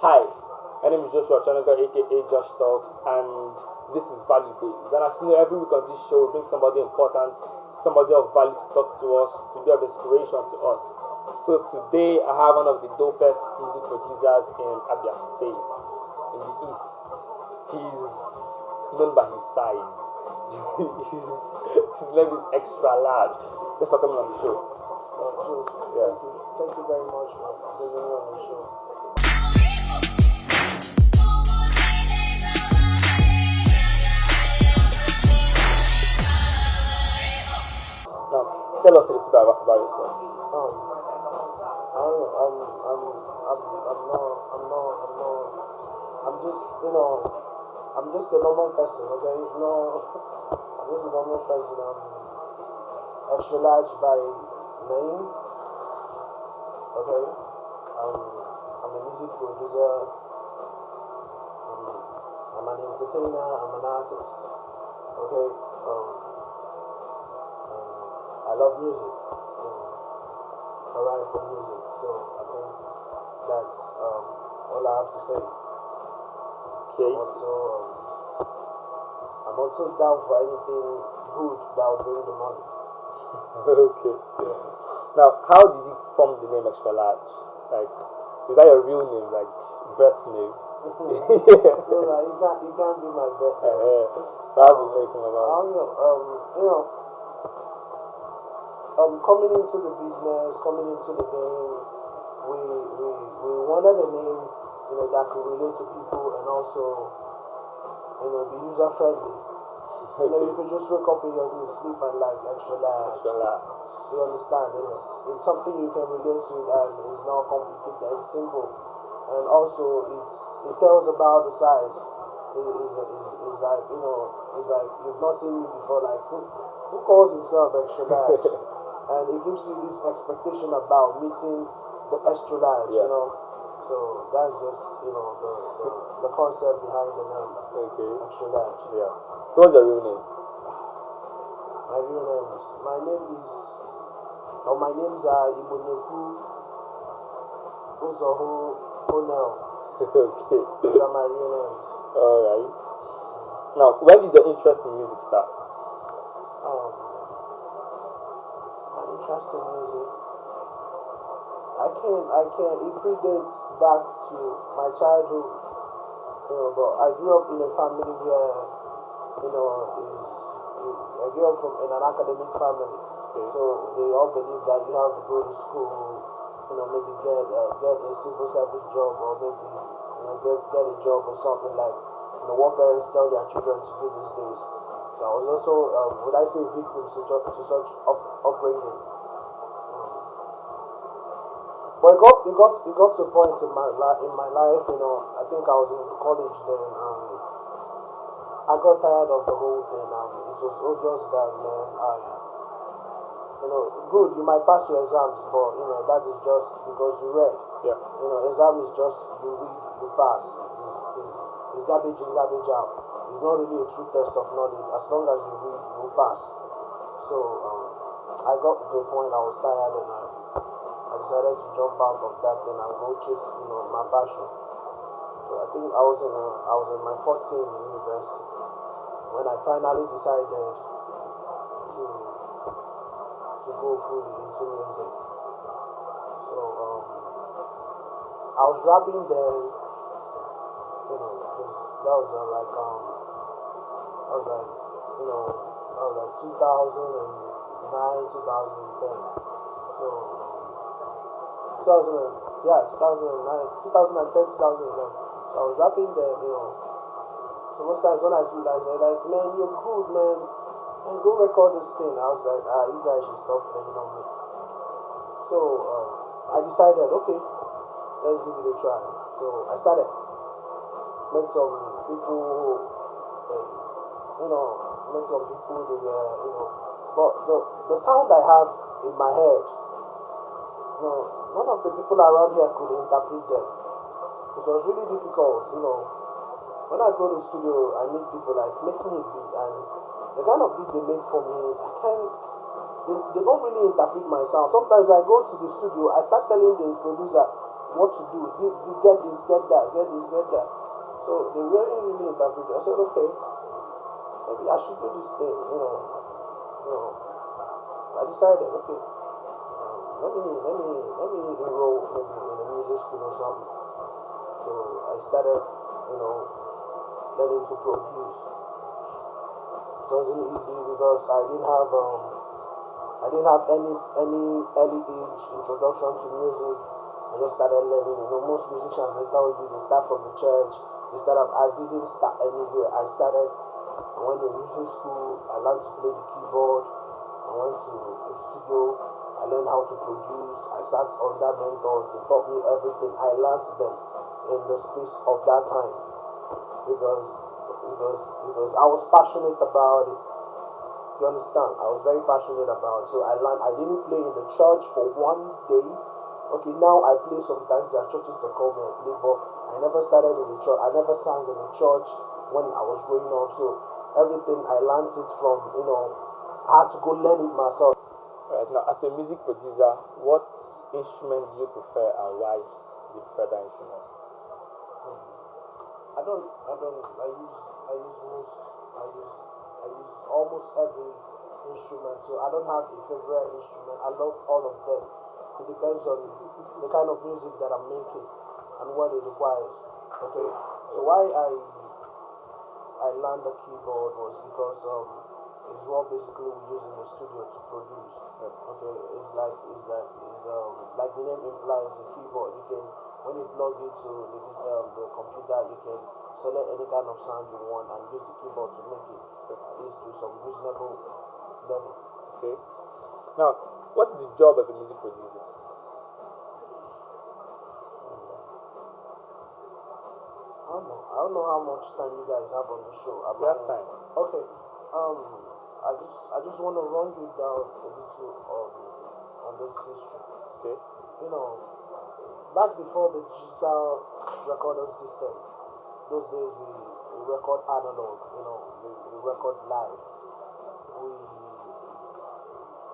Hi, my name is Joshua Chanaka, aka JoshTalks, and this is Value Based. And as you know, every week on this show, we bring somebody important, somebody of value to talk to us, to be of inspiration to us. So today, I have one of the dopest music producers in Abia State, in the East. He's known by his size. his name is Xra Large. Thanks for coming on the show. Jules, Yeah. thank you very much for bringing me on the show. Now, tell us a little bit about yourself. I don't know. I'm just, I'm just a normal person. Okay, I'm just a normal person. I'm Xra Large by name. Okay, I'm a music producer. I'm an entertainer. I'm an artist. Okay. I love music. I write for music, so I think that's all I have to say. Okay. I'm also down for anything good that will bring the money. Okay. Now, how did you form the name Xra Large? Like, is that your real name, like birth name? You can't be my birth name. So how did you come I about? don't know. Coming into the business, coming into the game, we wanted a name, that could relate to people and also, be user friendly. You could just wake up in your day, sleep and like Xra Large. You understand? It's something you can relate to and it's not complicated. It's simple, and also it tells about the size. It's like it's like you've not seen me before. Like who calls himself Xra Large? And it gives you this expectation about meeting the Xra Large. Yeah. So that's just the concept behind the name. Okay. Xra Large. Yeah. So what's your real name? My names are Ibonyeku Uzoho Onel. Okay. Those are my real names. Alright. Now, when did your interest in music start? My interest in music, it predates back to my childhood, but I grew up in a family where, I grew up in an academic family, so they all believe that you have to go to school, maybe get a civil service job, or maybe, get a job or something like, what parents tell their children to do these days. So I was also, would I say, victim to such upbringing. But it got to a point in my life. I think I was in college then. I got tired of the whole thing, and it was obvious that, man, good, you might pass your exams, but that is just because you read. Yeah. Exam is just you read, you pass. It's garbage in, garbage out. It's not really a true test of knowledge. As long as you read, you pass. So I got to the point I was tired, and I decided to jump out of that thing and go chase, my passion. So I think I was in my 14th in university when I finally decided to go fully into music. So I was rapping then, that was like 2009, 2010. So 2009, 2010, 2011. So I was rapping there, So most times when I speak, I say like, man, you're good, man. And go record this thing. I was like, you guys should stop playing on me. So I decided, okay, let's give it a try. So I started. Met some people, met some people, they were, but the sound I have in my head, none of the people around here could interpret them. It was really difficult, When I go to the studio, I meet people like, make me a beat, and the kind of beat they make for me, they don't really interpret my sound. Sometimes I go to the studio, I start telling the producer, what to do. Get this, get that, get this, get that. So they really interpreted. I said, okay, maybe I should do this thing, I decided, okay, let me enroll maybe in a music school or something. So I started, learning to produce. It wasn't easy because I didn't have any early age introduction to music. I just started learning. Most musicians, they tell you they start from the church. I didn't start anywhere. I went to music school. I learned to play the keyboard. I went to a studio. I learned how to produce. I sat under mentors. They taught me everything. I learned them in the space of that time because I was passionate about it. You understand? I was very passionate about it. So I learned. I didn't play in the church for one day. Okay, now I play sometimes. There are churches that call me and play, but I never started in the church. I never sang in the church when I was growing up. So everything I learned it from, I had to go learn it myself. Right now, as a music producer, what instrument do you prefer and why do you prefer that instrument? I use almost every instrument, so I don't have a favorite instrument. I love all of them. It depends on the kind of music that I'm making and what it requires. Okay, so why I learned the keyboard was because it's what basically we use in the studio to produce. Okay, it's like the name implies, the keyboard. You can, when you plug it to the computer, you can select any kind of sound you want and use the keyboard to make it at least to some reasonable level. Okay. Now, what is the job of a music producer? I don't know how much time you guys have on the show. We have time. Okay. I just want to run you down a little on this history. Okay. Back before the digital recording system, those days we record analog. We record live.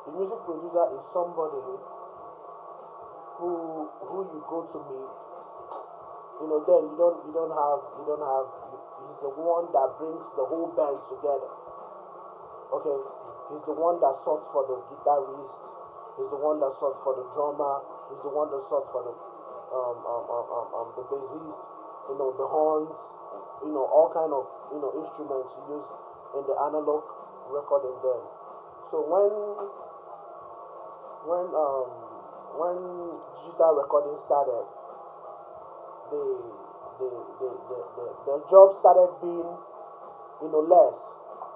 The music producer is somebody who you go to meet. Then you don't have. He's the one that brings the whole band together. Okay, he's the one that sorts for the guitarist. He's the one that sorts for the drummer. He's the one that sorts for the bassist. The horns. All kind of instruments used in the analog recording. Then, so when digital recording started, the job started being less,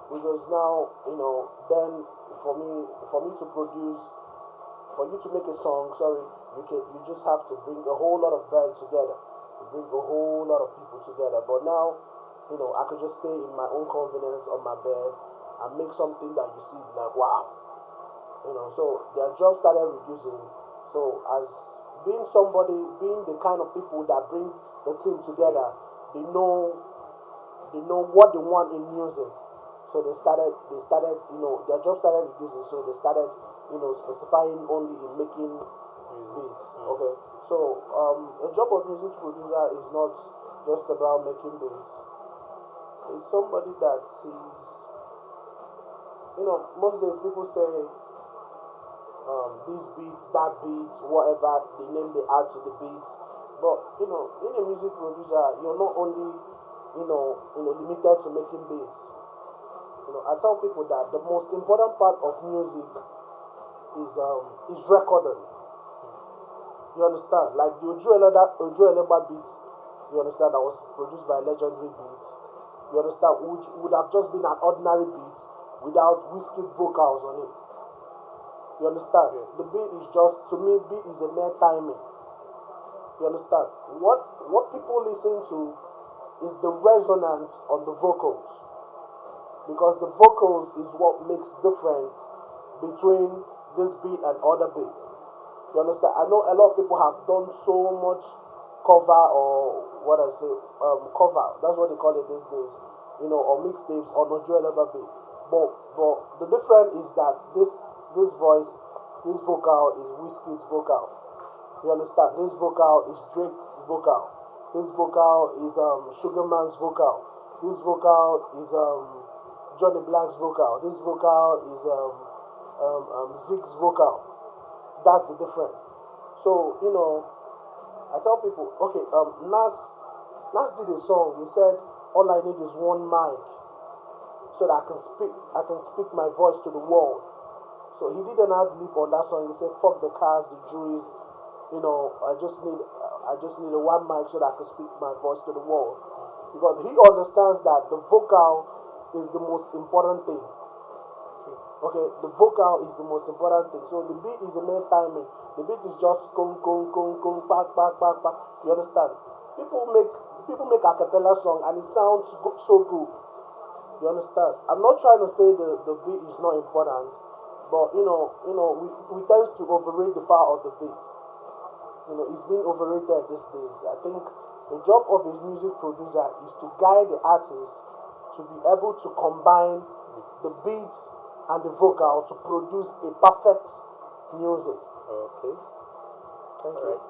because now then for me to produce, for you to make a song, you just have to bring a whole lot of band together, bring a whole lot of people together. But now I could just stay in my own convenience on my bed and make something that you see like wow. So their job started reducing. So as being the kind of people that bring the team together, they know what they want in music. So they started, their job started reducing. So they started, specifying only in making beats. Okay. So a job of music producer is not just about making beats. It's somebody that sees, most days people say, these beats, that beats, whatever the name they add to the beats. But being a music producer, you're not only limited to making beats. I tell people that the most important part of music is recording. You understand? Like the Ojo Eleba beat, you understand, that was produced by Legendary Beats. You understand? Would have just been an ordinary beat without whiskey vocals on it. You understand? The beat is just, to me, beat is a mere timing. You understand? What people listen to is the resonance on the vocals. Because the vocals is what makes difference between this beat and other beat. You understand? I know a lot of people have done so much cover, or what I say, cover. That's what they call it these days. Or mixtapes on Ojo Eleba beat. But the difference is that this voice, this vocal is Wizkid's vocal. You understand? This vocal is Drake's vocal. This vocal is Sugarman's vocal. This vocal is Johnny Black's vocal. This vocal is Zeke's vocal. That's the difference. So I tell people, okay, Nas did a song. He said, "All I need is one mic, so that I can speak. I can speak my voice to the world." So he did an ad lib on that song. He said, "Fuck the cars, the juries. I just need a one mic so that I can speak my voice to the world." Because he understands that the vocal is the most important thing. Okay, the vocal is the most important thing. So the beat is the main timing. The beat is just kung kung kung kung back back back back. You understand? People make a cappella song and it sounds so good. You understand? I'm not trying to say the beat is not important, but we tend to overrate the power of the beat. It's being overrated these days. I think the job of a music producer is to guide the artist to be able to combine the beats and the vocal to produce a perfect music. Okay. Thank you. Right.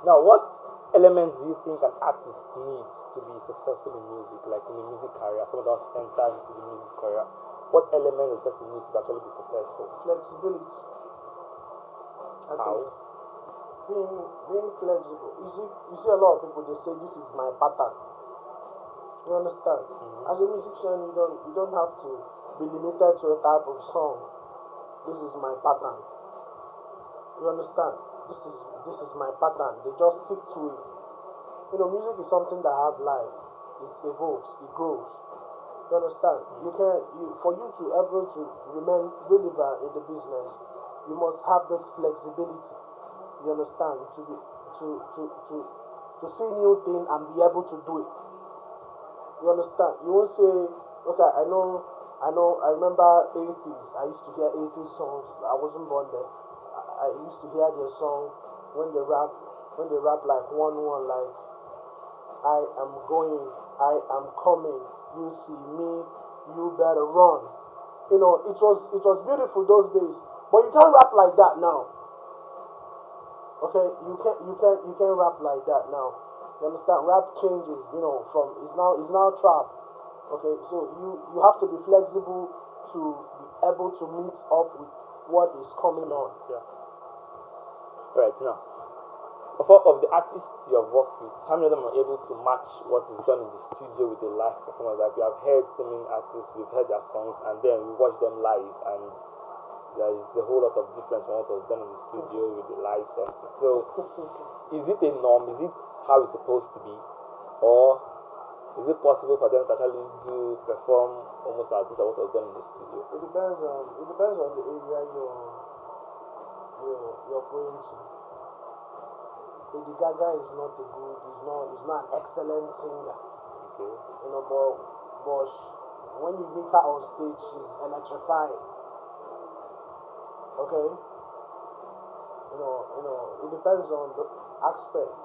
Now, what elements do you think an artist needs to be successful in music, like in a music career? Some of us enter into the music career. What elements does person need to actually be successful? Flexibility. How? Being flexible. You see a lot of people, they say this is my pattern. You understand? Mm-hmm. As a musician, you don't have to be limited to a type of song. This is my pattern. You understand? This is my pattern. They just stick to it. Music is something that have life. It evolves, it grows. You understand? For you to able to remain relevant in the business, you must have this flexibility. You understand? To see new thing and be able to do it. You understand? You won't say, okay, I remember 80s. I used to hear 80s songs. I wasn't born then. I used to hear their song when they rap like one like, I am going, I am coming, you see me, you better run. It was beautiful those days. But you can't rap like that now. Okay, you can't rap like that now. You understand? Rap changes, from it's now trap. Okay, so you have to be flexible to be able to meet up with what is coming on. Yeah. Right now, of the artists you have worked with, how many of them are able to match what is done in the studio with the live performance? Like we have heard so many artists, we've heard their songs, and then we watch them live, and there is a whole lot of difference from what was done in the studio with the live something. So, is it a norm? Is it how it's supposed to be, or is it possible for them to actually perform almost as much as what was done in the studio? It depends on the area you're going to. Lady Gaga is not an excellent singer. Okay. But when you meet her on stage, she's electrifying. Okay. It depends on the aspect.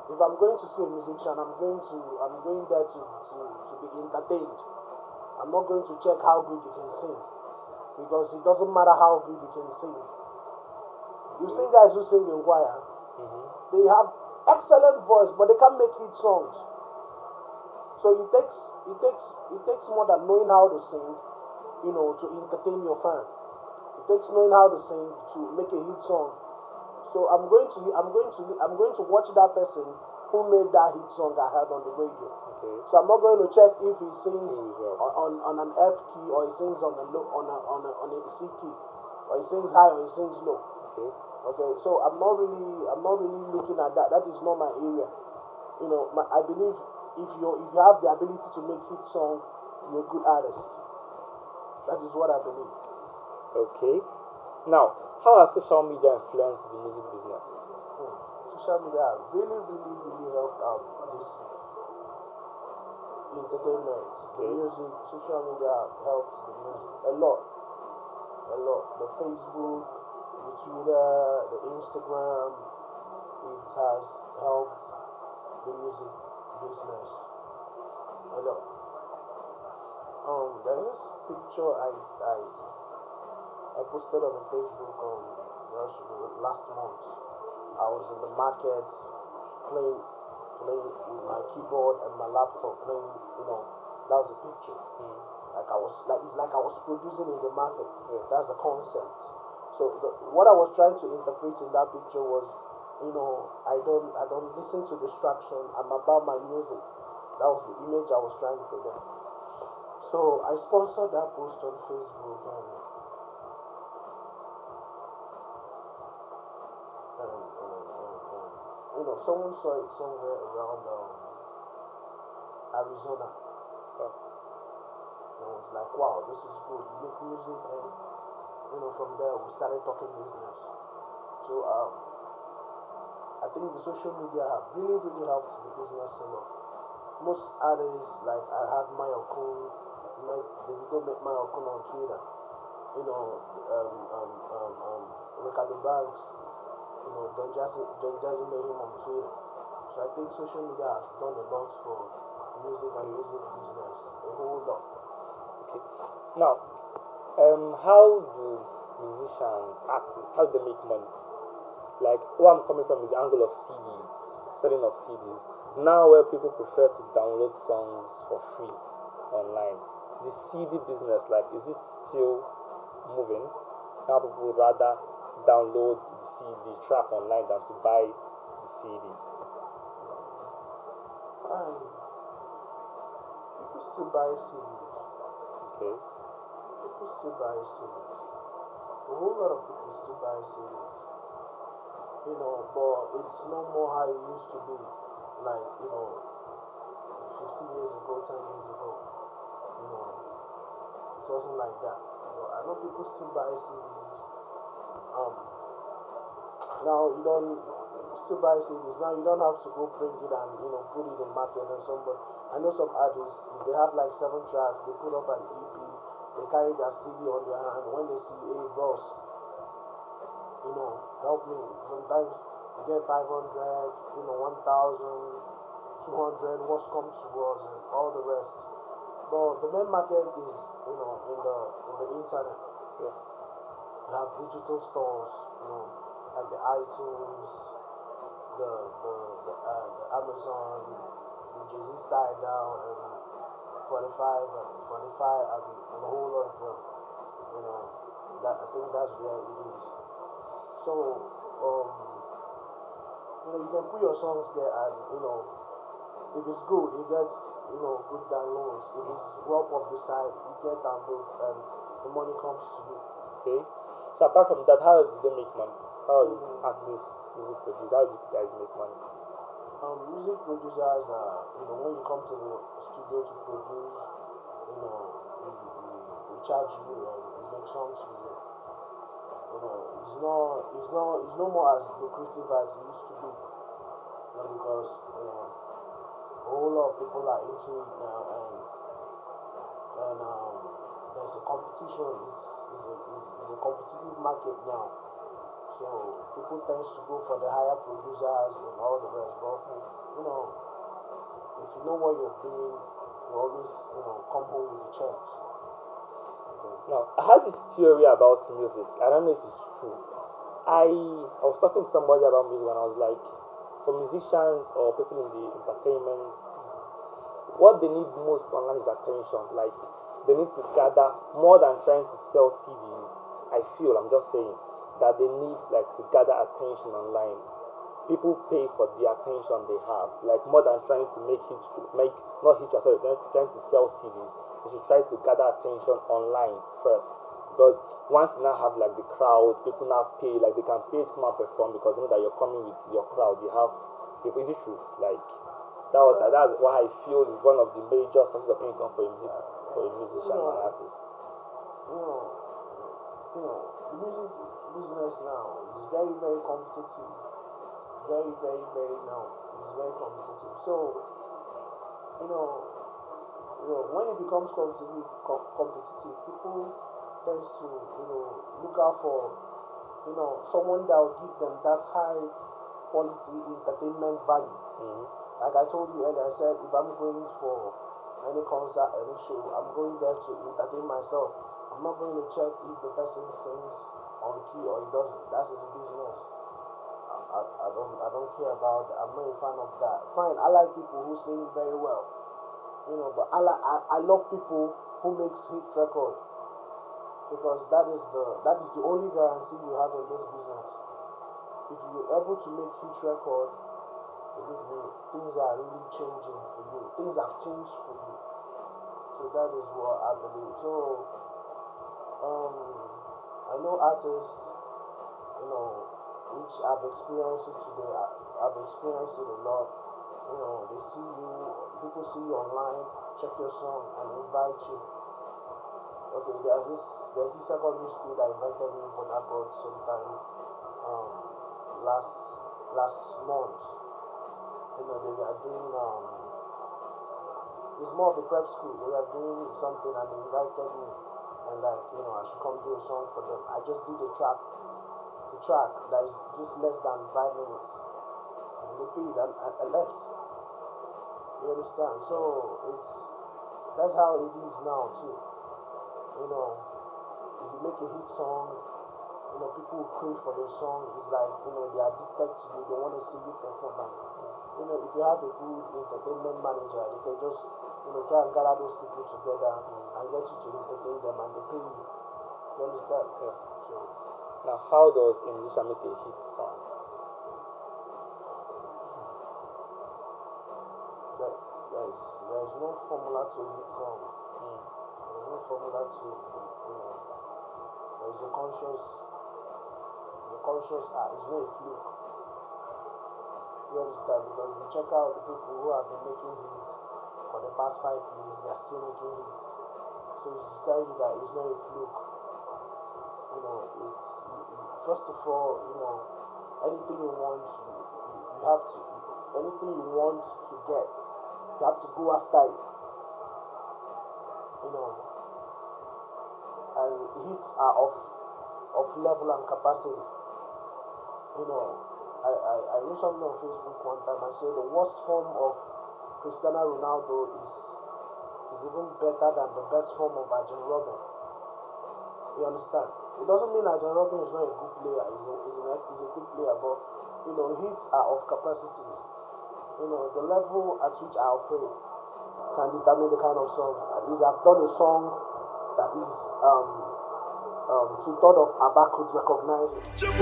If I'm going to see a musician, I'm going there to be entertained. I'm not going to check how good you can sing, because it doesn't matter how good you can sing. You sing guys who sing in choir, they have excellent voice, but they can't make hit songs. So it takes more than knowing how to sing, to entertain your fan. It takes knowing how to sing to make a hit song. So I'm going to watch that person who made that hit song I heard on the radio. Okay. So I'm not going to check if he sings on an F key, or he sings on a C key, or he sings high or he sings low. Okay. So I'm not really looking at that. That is not my area. I believe if you have the ability to make hit song, you're a good artist. That is what I believe. Okay. Now, how has social media influenced the music business? Social media really, really, really helped out this entertainment, the music. Social media helped the music a lot. The Facebook, the Twitter, the Instagram, it has helped the music business a lot. There's this picture I posted on the Facebook last month. I was in the market playing with my keyboard and my laptop playing, that was a picture. Like it's like I was producing in the market. Yeah. That's the concept. So what I was trying to interpret in that picture was, I don't listen to distraction. I'm about my music. That was the image I was trying to present. So I sponsored that post on Facebook, and someone saw it somewhere around Arizona. And I was like, wow, this is good. You make music, and from there we started talking business. So I think the social media have really, really helped the business a lot. Most artists, like I had Maya Okun, Davido met Maya Okun on Twitter. Ricardo Banks, Don Jazzy met him on Twitter. So I think social media has done a lot for music and music business, a whole lot. Okay. Now, how do musicians, artists, how do they make money? Like, where I'm coming from is the angle of CDs, selling of CDs. Now, where people prefer to download songs for free online, the CD business, like, is it still moving? Now, people would rather download the CD track online than to buy the CD. People still buy CDs. Okay. People still buy CDs. A whole lot of people still buy CDs. But it's no more how it used to be. Like, 15 years ago, 10 years ago. It wasn't like that. I know people still buy CDs. Now you don't still buy CDs. Now you don't have to go print it and put it in market and somebody. I know some artists, they have like 7 tracks, they put up an EP, they carry their CD on their hand. When they see, hey bros, help me. Sometimes you get 500, 1,000, 200, what's come to us and all the rest. But the main market is, in the internet. Yeah. You have digital stores, like the iTunes, the Amazon, the Jay-Z Style Down, and 45, and a whole lot of them. I think that's where it is. So, you can put your songs there, and if it's good, it gets good downloads. If it's well publicized, you get downloads, and the money comes to you. Okay. So apart from that, how do they make money? How does artists, music producers, how do you guys make money? Music producers, when you come to the studio to produce, we charge you and we make songs for you. It's no more as lucrative as it used to be. Because a whole lot of people are into it now, and there's a competition. It's a competitive market now. So people tend to go for the higher producers and all the rest. But if you know what you're doing, you always come home with the checks. Okay. Now, I had this theory about music. I don't know if it's true. I was talking to somebody about music and I was like, for musicians or people in the entertainment, what they need most online is attention. Like, they need to gather more than trying to sell CDs. I feel, I'm just saying, that they need like to gather attention online. People pay for the attention they have, like more than trying to trying to sell CDs. They should try to gather attention online first, because once you now have like the crowd, people now pay, like they can pay to come and perform because they know that you're coming with your crowd. You have people. Is it true? Like that's what I feel is one of the major sources of income for a musician and an artist. The music business now is very, very competitive. Very, very, very now. It's very competitive. So, when it becomes competitive, people tends to, look out for, someone that will give them that high quality entertainment value. Like I told you earlier, I said if I'm going for any concert, any show, I'm going there to entertain myself. I'm not going to check if the person sings on key or he doesn't. That's his business. I don't care about that. I'm not a fan of that. Fine, I like people who sing very well, but I love people who makes hit record, because that is the only guarantee you have in this business. If you're able to make hit record, believe me, things are really changing for you. Things have changed for you. So that is what I believe. So I know artists, which I've experienced it today. I've experienced it a lot. They see you, people see you online, check your song and invite you. Okay, there's this secondary school that invited me in Port Harcourt sometime last month. They were doing it's more of a prep school. They were doing something and they invited me, and I should come do a song for them. I just did a track that is just less than 5 minutes, and they paid and I left. You understand? So that's how it is now too. If you make a hit song, people will crave for your song. It's like, they are addicted to you. They want to see you perform. And, if you have a good entertainment manager, they can just, try and gather those people together and get you to entertain them, and they pay you. You understand? Yeah. So, now, how does a musician make a hit song? There is no formula to a hit song. There is no formula to, there is a conscious art. It's not a fluke. You understand? Because if you check out the people who have been making hits for the past 5 years, they are still making hits. So it's to tell you that it's not a fluke. It's first of all, anything you want, you have to. Anything you want to get, you have to go after it. And hits are of level and capacity. I wrote something on Facebook one time. I said the worst form of Cristiano Ronaldo is even better than the best form of Arjen Robben. You understand? It doesn't mean Arjen Robben is not a good player. He's a good player, but hits are of capacities. The level at which I operate can determine the kind of song. At least I've done a song that is 2/3 of Abba could recognize it. Xra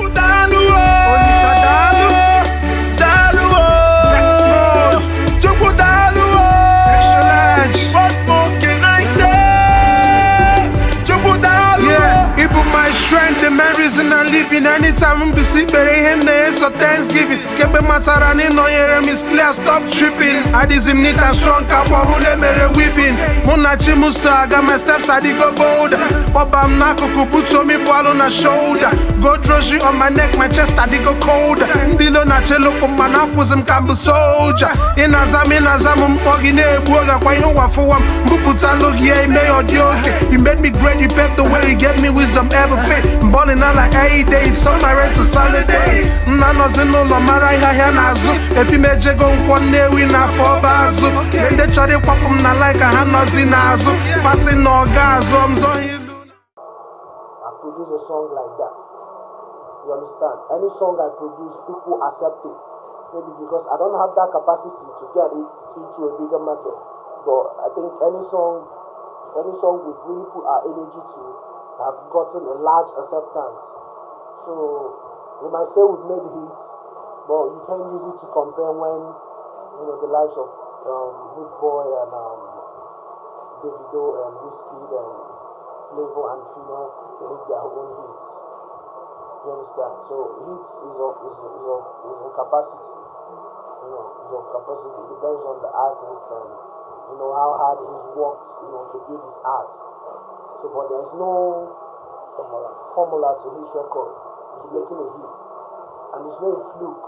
Large. What more can I say? Yeah, it put my strength, the main reason I'm living. Anytime I'm busy, bury him there, so Thanksgiving. Keep my tarani, no Jeremy's clear, stop tripping. I did him neat and strong, Kappa, who they made a whipping. Munachi Musa, got my steps, I did go bold. Obam Nako, put on me, ball on the shoulder. Go droshi on my neck, my chest, I did go cold. Dilo na chelo, my knock was him, Campbell soldier. In Azam, Pogine, Boga, Quaino, for one, Buputa, Logia, he made your He made me great, he paved the way, he gave me wisdom, ever fit. Balling out like every day, it's on my rent to Sunday. Nanos in no Lomara, Hanazu. If you made Jago, one day we not for Bazu. Then they try to pop him, not like a Hanos in Azu. Passing no gas, I produce a song like that. You understand? Any song I produce, people accept it. Maybe because I don't have that capacity to get it into a bigger market. But I think any song we really put our energy to have gotten a large acceptance. So we might say we've made hits, but you can't use it to compare when the lives of Good Boy and Davido and Wizkid and Flavor and Fino make their own hits. You understand? So hits is of capacity. Is of capacity. It depends on the artist and how hard he's worked to build his art. So, but there is no formula to his record, to making a hit, and it's not a fluke.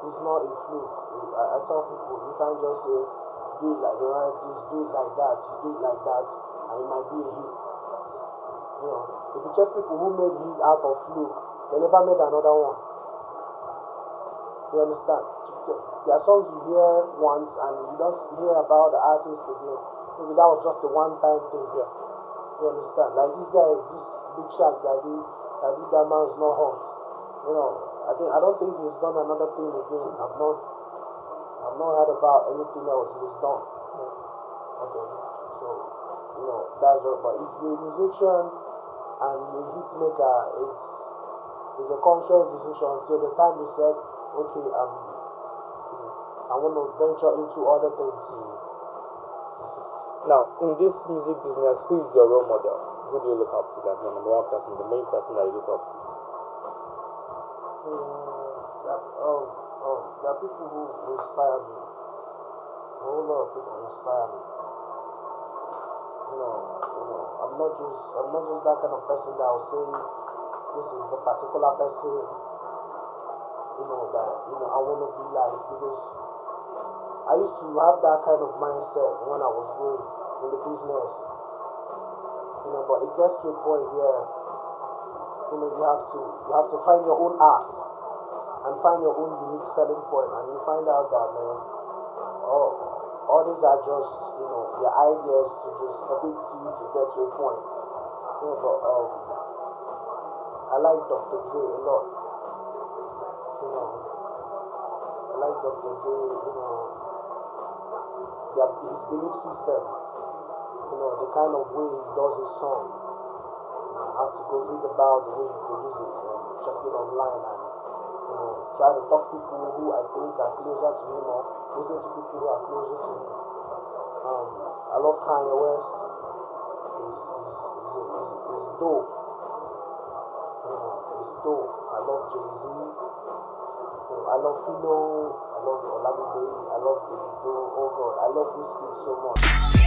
It's not a fluke. I tell people, you can't just say do it like this, do it like that, you do it like that, and it might be a hit. If you check people who made hit out of fluke, they never made another one. You understand? There are songs you hear once and you don't hear about the artist again. Maybe that was just a one-time thing. Yeah. You understand? Like this guy, this Big Shaq that did That Man's Not Hot. I don't think he's done another thing again. I've not heard about anything else he's done. Okay, so that's right. But if you're a musician and you're a hit maker, it's a conscious decision. Until the time you said, okay, I want to venture into other things. Now, in this music business, who is your role model? Who do you look up to? Like the number one person, the main person that you look up to? There are people who inspire me. A whole lot of people inspire me. I'm not just that kind of person that will say this is the particular person. That I want to be like, because I used to have that kind of mindset when I was growing in the business. But it gets to a point where you have to find your own art and find your own unique selling point, and you find out that, man, all these are just your ideas to just equip you to get to a point. But I like Dr. Dre a lot. I like Dr. Dre. His belief system. The kind of way he does his song. I have to go read about the way he produces and check it online and try to talk to people who I think are closer to him, or listen to people who are closer to him. I love Kanye West. He's dope. He's dope. I love Jay-Z. I love Fino. I love Olamide. I love Davido. Oh God, I love Whiskey so much.